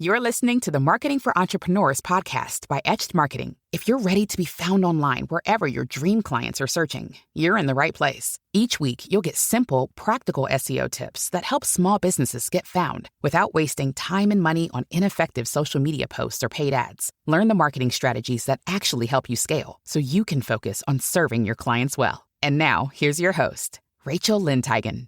You're listening to the Marketing for Entrepreneurs podcast by Etched Marketing. If you're ready to be found online wherever your dream clients are searching, you're in the right place. Each week, you'll get simple, practical SEO tips that help small businesses get found without wasting time and money on ineffective social media posts or paid ads. Learn the marketing strategies that actually help you scale so you can focus on serving your clients well. And now, here's your host, Rachel Lindteigen.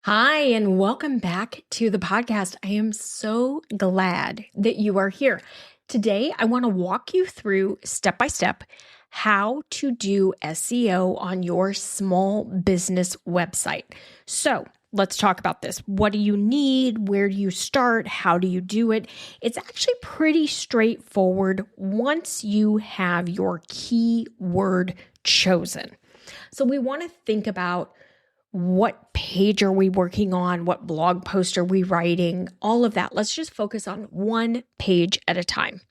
Hi, and welcome back to the podcast. I am so glad that you are here. Today, I want to walk you through step by step how to do SEO on your small business website. So let's talk about this. What do you need? Where do you start? How do you do it? It's actually pretty straightforward once you have your keyword chosen. So we want to think about what page are we working on? What blog post are we writing? All of that. Let's just focus on one page at a time.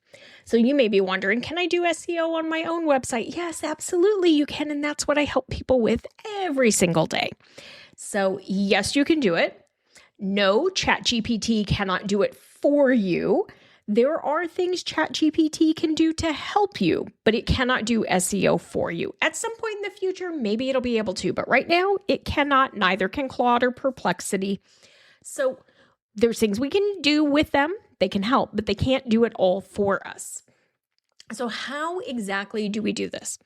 So you may be wondering, can I do SEO on my own website? Yes, absolutely you can. And that's what I help people with every single day. So yes, you can do it. No, ChatGPT cannot do it for you. There are things ChatGPT can do to help you, but it cannot do SEO for you. At some point in the future, maybe it'll be able to, but right now it cannot, neither can Claude or Perplexity. So there's things we can do with them. They can help, but they can't do it all for us. So how exactly do we do this?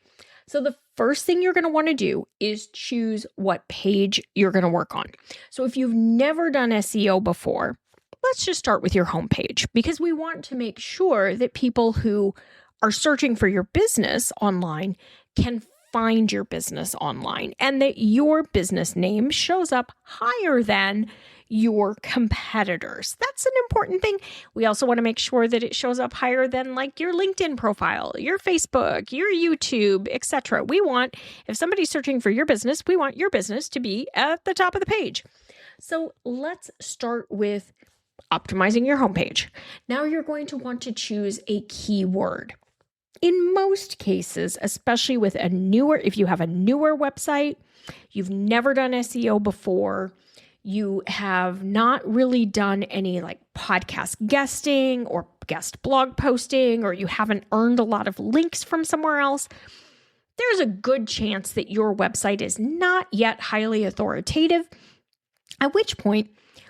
So the first thing you're going to want to do is choose what page you're going to work on. So if you've never done SEO before, let's just start with your homepage because we want to make sure that people who are searching for your business online can find your business online and that your business name shows up higher than your competitors. That's an important thing. We also want to make sure that it shows up higher than like your LinkedIn profile, your Facebook, your YouTube, etc. We want, if somebody's searching for your business, we want your business to be at the top of the page. So let's start with optimizing your homepage. Now you're going to want to choose a keyword. In most cases, especially with if you have a newer website, you've never done SEO before, you have not really done any like podcast guesting or guest blog posting, or you haven't earned a lot of links from somewhere else, there's a good chance that your website is not yet highly authoritative, at which point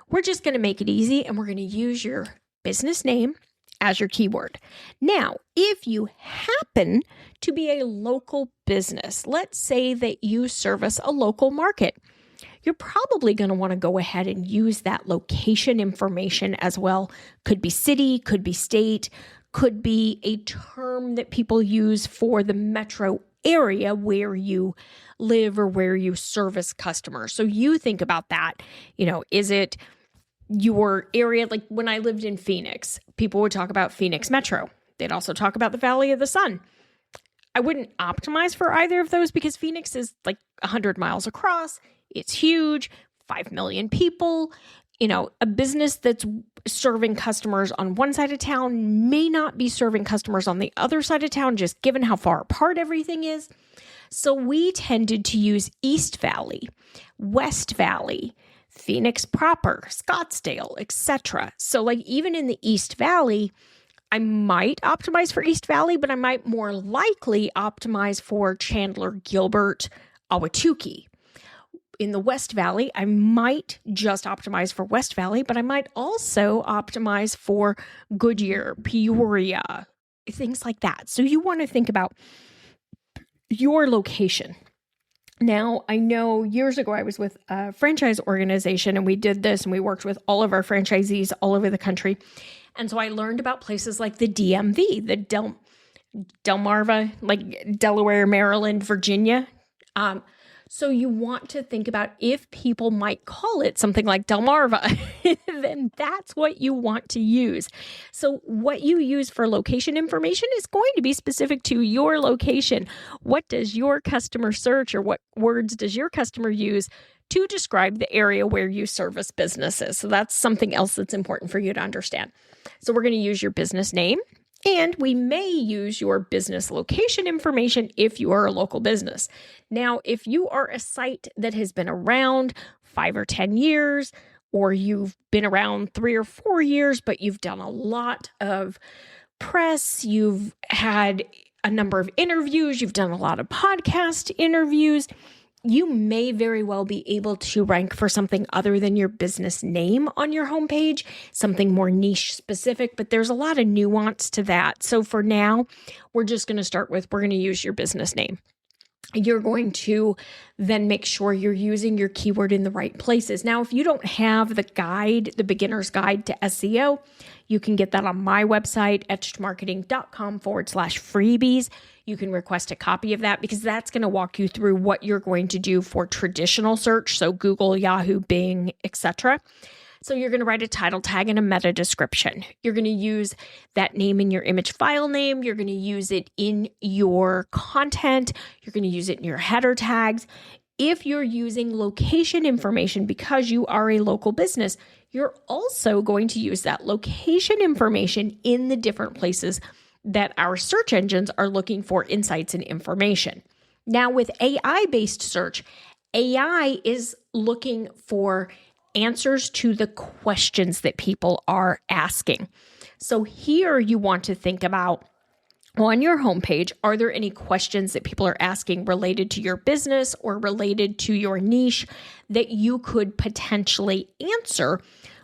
we're just going to make it easy and we're going to use your business name as your keyword. Now, if you happen to be a local business, let's say that you service a local market, you're probably going to want to go ahead and use that location information as well. Could be city, could be state, could be a term that people use for the metro area where you live or where you service customers. So you think about that, is it your area? Like when I lived in Phoenix, people would talk about Phoenix Metro. They'd also talk about the Valley of the Sun. I wouldn't optimize for either of those because Phoenix is like 100 miles across. It's huge, 5 million people. A business that's serving customers on one side of town may not be serving customers on the other side of town, just given how far apart everything is. So we tended to use East Valley, West Valley, Phoenix proper, Scottsdale, etc. So like even in the East Valley, I might optimize for East Valley, but I might more likely optimize for Chandler, Gilbert, Ahwatukee. In the West Valley, I might just optimize for West Valley, but I might also optimize for Goodyear, Peoria, things like that. So you want to think about your location. Now, I know years ago I was with a franchise organization and we did this and we worked with all of our franchisees all over the country. And so I learned about places like the DMV, the Delmarva, like Delaware, Maryland, Virginia. So you want to think about if people might call it something like Delmarva, then that's what you want to use. So what you use for location information is going to be specific to your location. What does your customer search or what words does your customer use to describe the area where you service businesses? So that's something else that's important for you to understand. So we're going to use your business name. And we may use your business location information if you are a local business. Now, if you are a site that has been around 5 or 10 years, or you've been around 3 or 4 years, but you've done a lot of press, you've had a number of interviews, you've done a lot of podcast interviews, you may very well be able to rank for something other than your business name on your homepage, something more niche specific, but there's a lot of nuance to that. So for now, we're just going to start with, we're going to use your business name. You're going to then make sure you're using your keyword in the right places. Now, if you don't have the guide, the beginner's guide to SEO, you can get that on my website, etchedmarketing.com/freebies. You can request a copy of that because that's going to walk you through what you're going to do for traditional search. So Google, Yahoo, Bing, etc. So you're going to write a title tag and a meta description. You're going to use that name in your image file name. You're going to use it in your content. You're going to use it in your header tags. If you're using location information because you are a local business, you're also going to use that location information in the different places that our search engines are looking for insights and information. Now with AI-based search, AI is looking for answers to the questions that people are asking. So here you want to think about on your homepage, are there any questions that people are asking related to your business or related to your niche that you could potentially answer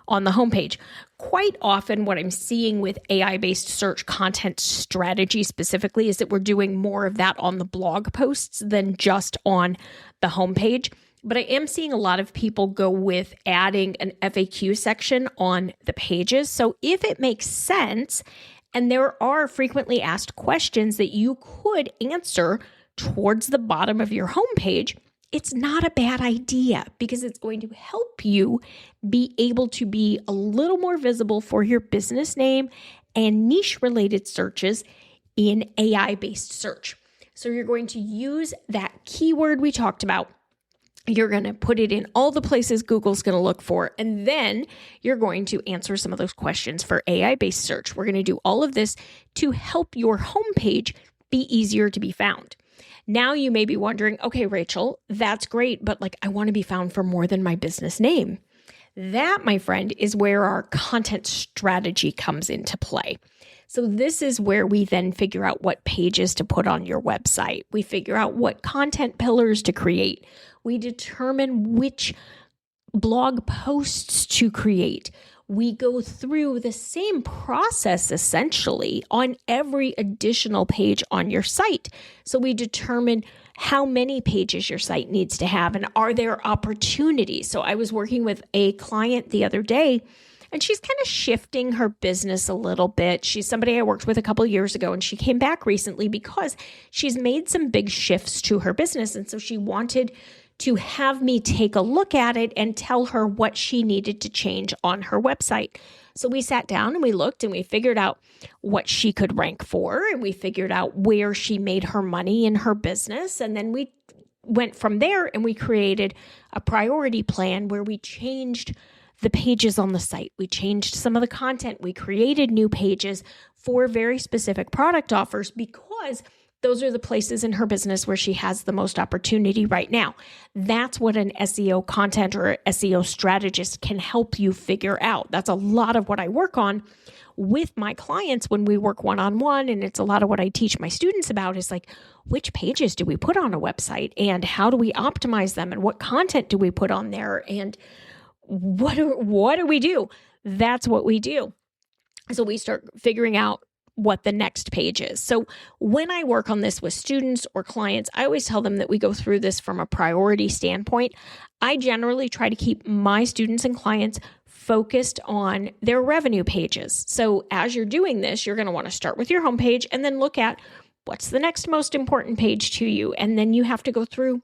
on the homepage? Quite often what I'm seeing with AI-based search content strategy specifically is that we're doing more of that on the blog posts than just on the homepage. But I am seeing a lot of people go with adding an FAQ section on the pages. So if it makes sense, and there are frequently asked questions that you could answer towards the bottom of your homepage, it's not a bad idea because it's going to help you be able to be a little more visible for your business name and niche-related searches in AI-based search. So you're going to use that keyword we talked about. You're going to put it in all the places Google's going to look for, and then you're going to answer some of those questions for AI-based search. We're going to do all of this to help your homepage be easier to be found. Now you may be wondering, okay, Rachel, that's great, but I want to be found for more than my business name. That, my friend, is where our content strategy comes into play. So this is where we then figure out what pages to put on your website. We figure out what content pillars to create. We determine which blog posts to create. We go through the same process essentially on every additional page on your site. So we determine how many pages your site needs to have and are there opportunities. So I was working with a client the other day and she's kind of shifting her business a little bit. She's somebody I worked with a couple of years ago and she came back recently because she's made some big shifts to her business. And so she wanted to have me take a look at it and tell her what she needed to change on her website. So we sat down and we looked and we figured out what she could rank for and we figured out where she made her money in her business. And then we went from there and we created a priority plan where we changed the pages on the site. We changed some of the content. We created new pages for very specific product offers because those are the places in her business where she has the most opportunity right now. That's what an SEO content or SEO strategist can help you figure out. That's a lot of what I work on with my clients when we work one-on-one. And it's a lot of what I teach my students about is which pages do we put on a website and how do we optimize them and what content do we put on there and what do we do? That's what we do. So we start figuring out what the next page is. So when I work on this with students or clients, I always tell them that we go through this from a priority standpoint. I generally try to keep my students and clients focused on their revenue pages. So as you're doing this, you're going to want to start with your homepage and then look at what's the next most important page to you. And then you have to go through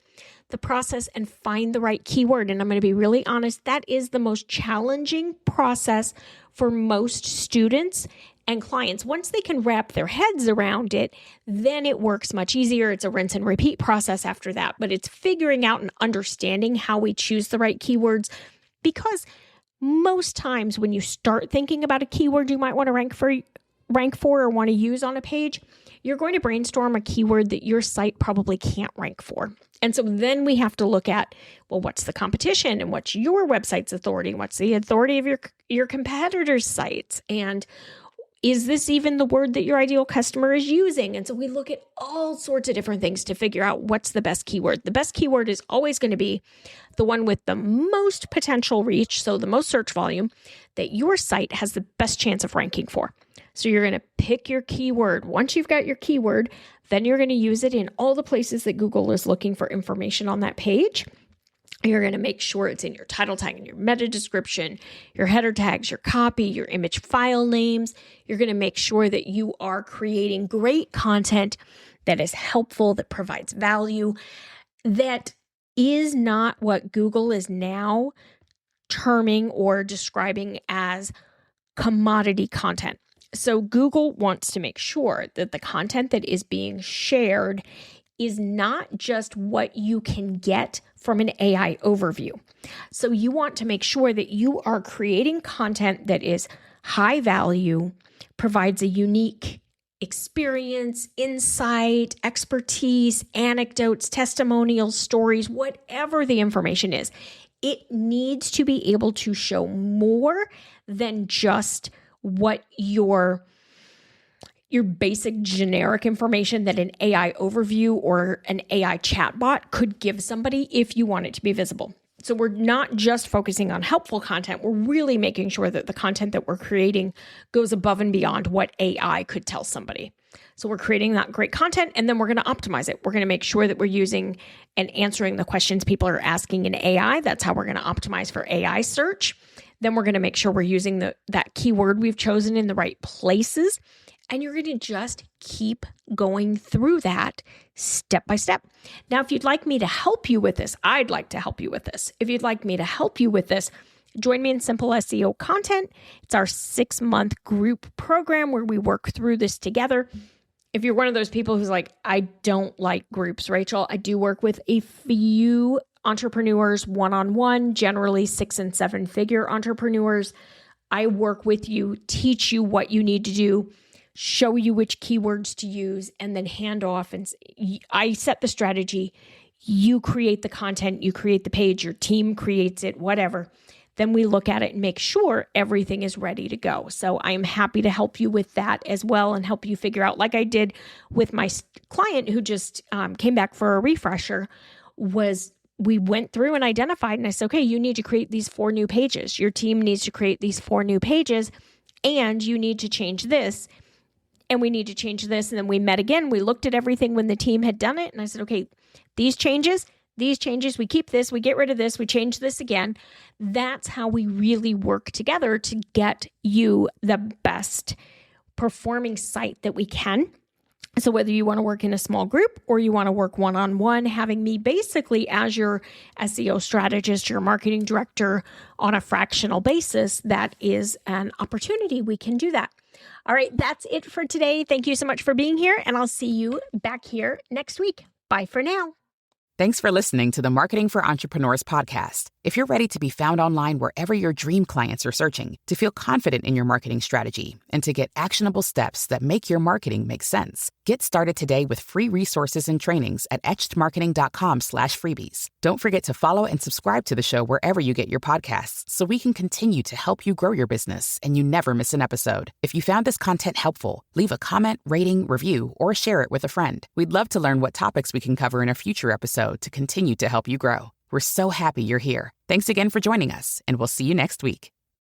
the process and find the right keyword. And I'm going to be really honest, that is the most challenging process for most students and clients. Once they can wrap their heads around it, then it works much easier. It's a rinse and repeat process after that, but it's figuring out and understanding how we choose the right keywords, because most times when you start thinking about a keyword you might want to rank for, rank for or want to use on a page, you're going to brainstorm a keyword that your site probably can't rank for. And so then we have to look at, well, what's the competition and what's your website's authority and what's the authority of your competitors' sites? And is this even the word that your ideal customer is using? And so we look at all sorts of different things to figure out what's the best keyword. The best keyword is always going to be the one with the most potential reach, so the most search volume, that your site has the best chance of ranking for. So you're going to pick your keyword. Once you've got your keyword, then you're going to use it in all the places that Google is looking for information on that page. You're going to make sure it's in your title tag and your meta description, your header tags, your copy, your image file names. You're going to make sure that you are creating great content that is helpful, that provides value, that is not what Google is now terming or describing as commodity content. So Google wants to make sure that the content that is being shared is not just what you can get from an AI overview. So you want to make sure that you are creating content that is high value, provides a unique experience, insight, expertise, anecdotes, testimonials, stories, whatever the information is. It needs to be able to show more than just what your basic generic information that an AI overview or an AI chatbot could give somebody if you want it to be visible. So we're not just focusing on helpful content. We're really making sure that the content that we're creating goes above and beyond what AI could tell somebody. So we're creating that great content, and then we're going to optimize it. We're going to make sure that we're using and answering the questions people are asking in AI. That's how we're going to optimize for AI search. Then we're going to make sure we're using that keyword we've chosen in the right places. And you're going to just keep going through that step by step. Now, if you'd like me to help you with this, I'd like to help you with this. If you'd like me to help you with this, join me in Simple SEO Content. It's our 6-month group program where we work through this together. If you're one of those people who's like, I don't like groups, Rachel, I do work with a few entrepreneurs one-on-one, generally 6- and 7-figure entrepreneurs. I work with you, teach you what you need to do, show you which keywords to use, and then hand off. And I set the strategy. You create the content, you create the page, your team creates it, whatever. Then we look at it and make sure everything is ready to go. So I am happy to help you with that as well and help you figure out, like I did with my client who just came back for a refresher, we went through and identified, and I said, okay, you need to create these 4 new pages. Your team needs to create these 4 new pages, and you need to change this. And we need to change this. And then we met again. We looked at everything when the team had done it. And I said, okay, these changes, we keep this, we get rid of this, we change this again. That's how we really work together to get you the best performing site that we can. So whether you want to work in a small group or you want to work one-on-one, having me basically as your SEO strategist, your marketing director on a fractional basis, that is an opportunity. We can do that. All right, that's it for today. Thank you so much for being here, and I'll see you back here next week. Bye for now. Thanks for listening to the Marketing for Entrepreneurs podcast. If you're ready to be found online wherever your dream clients are searching, to feel confident in your marketing strategy, and to get actionable steps that make your marketing make sense, get started today with free resources and trainings at etchedmarketing.com/freebies. Don't forget to follow and subscribe to the show wherever you get your podcasts so we can continue to help you grow your business and you never miss an episode. If you found this content helpful, leave a comment, rating, review, or share it with a friend. We'd love to learn what topics we can cover in a future episode to continue to help you grow. We're so happy you're here. Thanks again for joining us, and we'll see you next week.